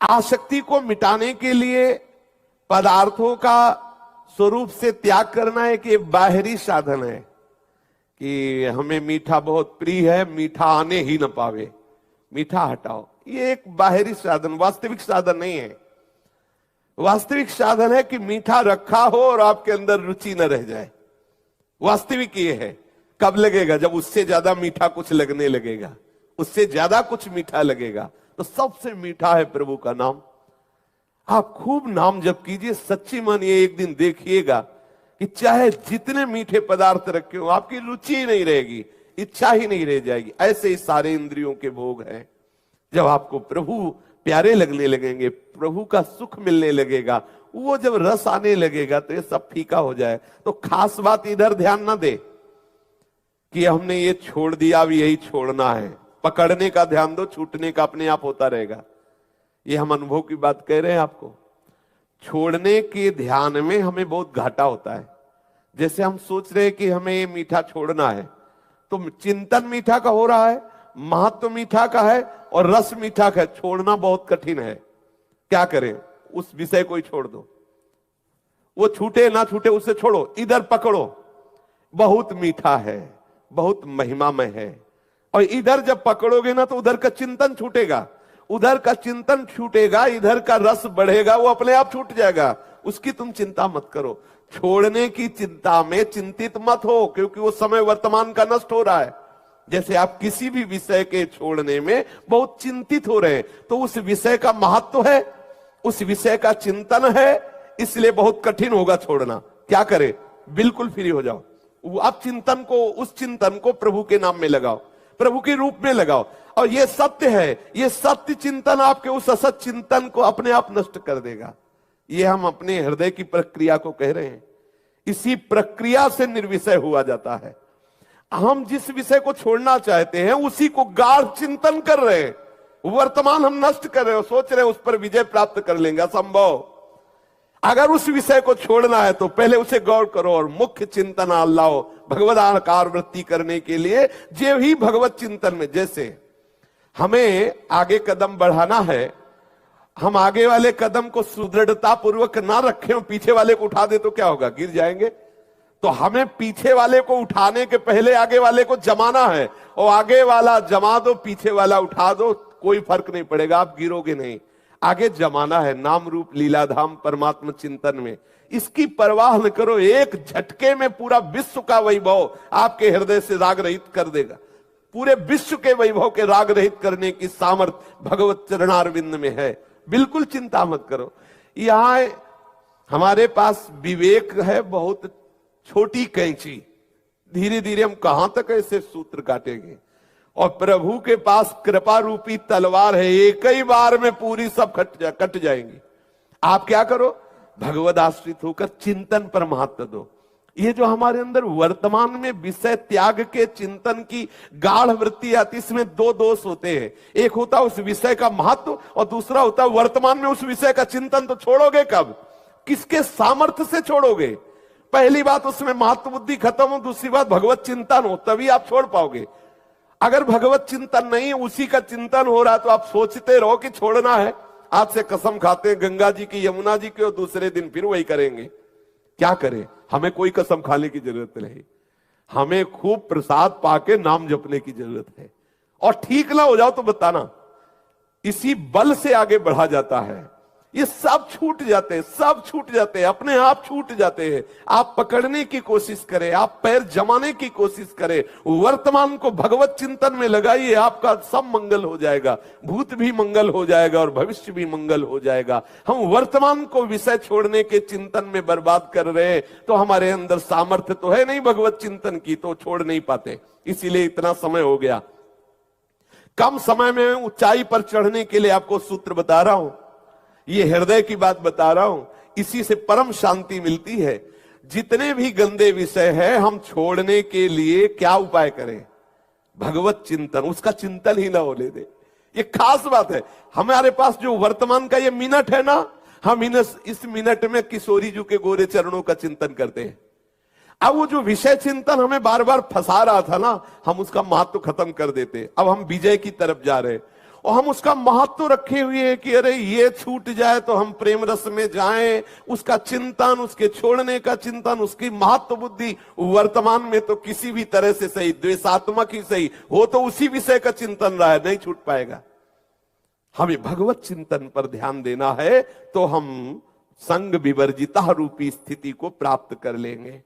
आसक्ति को मिटाने के लिए पदार्थों का स्वरूप से त्याग करना एक ये बाहरी साधन है कि हमें मीठा बहुत प्रिय है, मीठा आने ही न पावे, मीठा हटाओ। ये एक बाहरी साधन, वास्तविक साधन नहीं है। वास्तविक साधन है कि मीठा रखा हो और आपके अंदर रुचि न रह जाए। वास्तविक ये है। कब लगेगा? जब उससे ज्यादा मीठा कुछ लगने लगेगा, उससे ज्यादा कुछ मीठा लगेगा। तो सबसे मीठा है प्रभु का नाम। आप खूब नाम जप कीजिए, सच्ची मानिए एक दिन देखिएगा कि चाहे जितने मीठे पदार्थ रखे हो आपकी रुचि ही नहीं रहेगी, इच्छा ही नहीं रह जाएगी। ऐसे ही सारे इंद्रियों के भोग हैं। जब आपको प्रभु प्यारे लगने लगेंगे, प्रभु का सुख मिलने लगेगा, वो जब रस आने लगेगा तो ये सब फीका हो जाए। तो खास बात इधर ध्यान ना दे कि हमने ये छोड़ दिया, अब यही छोड़ना है। पकड़ने का ध्यान दो, छूटने का अपने आप होता रहेगा। ये हम अनुभव की बात कह रहे हैं आपको। छोड़ने के ध्यान में हमें बहुत घाटा होता है। जैसे हम सोच रहे हैं कि हमें ये मीठा छोड़ना है, तो चिंतन मीठा का हो रहा है, महत्व मीठा का है और रस मीठा का है। छोड़ना बहुत कठिन है। क्या करें? उस विषय को ही छोड़ दो। वो छूटे ना छूटे उसे छोड़ो, इधर पकड़ो। बहुत मीठा है, बहुत महिमामय है। और इधर जब पकड़ोगे ना तो उधर का चिंतन छूटेगा, उधर का चिंतन छूटेगा, इधर का रस बढ़ेगा, वो अपने आप छूट जाएगा। उसकी तुम चिंता मत करो। छोड़ने की चिंता में चिंतित मत हो, क्योंकि वो समय वर्तमान का नष्ट हो रहा है। जैसे आप किसी भी विषय के छोड़ने में बहुत चिंतित हो रहे हैं, तो उस विषय का महत्व है, उस विषय का चिंतन है, इसलिए बहुत कठिन होगा छोड़ना। क्या करें? बिल्कुल फ्री हो जाओ। आप चिंतन को, उस चिंतन को प्रभु के नाम में लगाओ, प्रभु के रूप में लगाओ। और ये सत्य है, ये सत्य चिंतन आपके उस असत चिंतन को अपने आप नष्ट कर देगा। ये हम अपने हृदय की प्रक्रिया को कह रहे हैं। इसी प्रक्रिया से निर्विषय हुआ जाता है। हम जिस विषय को छोड़ना चाहते हैं उसी को गाढ़ चिंतन कर रहे हैं, वर्तमान हम नष्ट कर रहे हो, सोच रहे हैं उस पर विजय प्राप्त कर लेंगे। असंभव। अगर उस विषय को छोड़ना है तो पहले उसे गौर करो और मुख्य चिंतन लाओ भगवद आकार वृत्ति करने के लिए। जो ही भगवत चिंतन में, जैसे हमें आगे कदम बढ़ाना है, हम आगे वाले कदम को सुदृढ़ता पूर्वक ना रखें, पीछे वाले को उठा दे तो क्या होगा? गिर जाएंगे। तो हमें पीछे वाले को उठाने के पहले आगे वाले को जमाना है, और आगे वाला जमा दो, पीछे वाला उठा दो, कोई फर्क नहीं पड़ेगा, आप गिरोगे नहीं। आगे जमाना है नाम रूप लीलाधाम परमात्मा चिंतन में। इसकी परवाह न करो, एक झटके में पूरा विश्व का वैभव आपके हृदय से राग रहित कर देगा। पूरे विश्व के वैभव के राग रहित करने की सामर्थ्य भगवत चरणारविंद में है। बिल्कुल चिंता मत करो। यहां हमारे पास विवेक है, बहुत छोटी कैंची, धीरे धीरे हम कहां तक ऐसे सूत्र काटेंगे। और प्रभु के पास कृपा रूपी तलवार है, एक ही बार में पूरी सब कट जाएंगी। आप क्या करो? भगवद आश्रित होकर चिंतन पर महत्व दो। ये जो हमारे अंदर वर्तमान में विषय त्याग के चिंतन की गाढ़ वृत्ति आती, इसमें दो दोष होते हैं। एक होता है उस विषय का महत्व, और दूसरा होता है वर्तमान में उस विषय का चिंतन। तो छोड़ोगे कब? किसके सामर्थ्य से छोड़ोगे? पहली बात उसमें महत्व बुद्धि खत्म हो, दूसरी बात भगवत चिंतन हो, तभी आप छोड़ पाओगे। अगर भगवत चिंतन नहीं, उसी का चिंतन हो रहा तो आप सोचते रहो कि छोड़ना है, आज से कसम खाते हैं गंगा जी की, यमुना जी की, और दूसरे दिन फिर वही करेंगे। क्या करें? हमें कोई कसम खाने की जरूरत नहीं, हमें खूब प्रसाद पाके नाम जपने की जरूरत है। और ठीक ना हो जाओ तो बताना, इसी बल से आगे बढ़ा जाता है। ये सब छूट जाते हैं, सब छूट जाते हैं, अपने आप छूट जाते हैं। आप पकड़ने की कोशिश करें, आप पैर जमाने की कोशिश करें, वर्तमान को भगवत चिंतन में लगाइए, आपका सब मंगल हो जाएगा। भूत भी मंगल हो जाएगा और भविष्य भी मंगल हो जाएगा। हम वर्तमान को विषय छोड़ने के चिंतन में बर्बाद कर रहे हैं, तो हमारे अंदर सामर्थ्य तो है नहीं भगवत चिंतन की, तो छोड़ नहीं पाते। इसीलिए इतना समय हो गया। कम समय में ऊंचाई पर चढ़ने के लिए आपको सूत्र बता रहा हूं, ये हृदय की बात बता रहा हूं। इसी से परम शांति मिलती है। जितने भी गंदे विषय है, हम छोड़ने के लिए क्या उपाय करें? भगवत चिंतन, उसका चिंतन ही ना होने दे। ये खास बात है। हमारे पास जो वर्तमान का ये मिनट है ना, हम इस मिनट में किशोरी जी के गोरे चरणों का चिंतन करते हैं। अब वो जो विषय चिंतन हमें बार बार फंसा रहा था ना, हम उसका महत्व खत्म कर देते। अब हम विजय की तरफ जा रहे हैं। और हम उसका महत्व रखे हुए हैं कि अरे ये छूट जाए तो हम प्रेम रस में जाएं, उसका चिंतन, उसके छोड़ने का चिंतन, उसकी महत्व बुद्धि वर्तमान में तो किसी भी तरह से सही, द्वेषात्मक ही सही हो तो उसी विषय का चिंतन रहा है, नहीं छूट पाएगा। हमें भगवत चिंतन पर ध्यान देना है तो हम संग विवर्जिता रूपी स्थिति को प्राप्त कर लेंगे।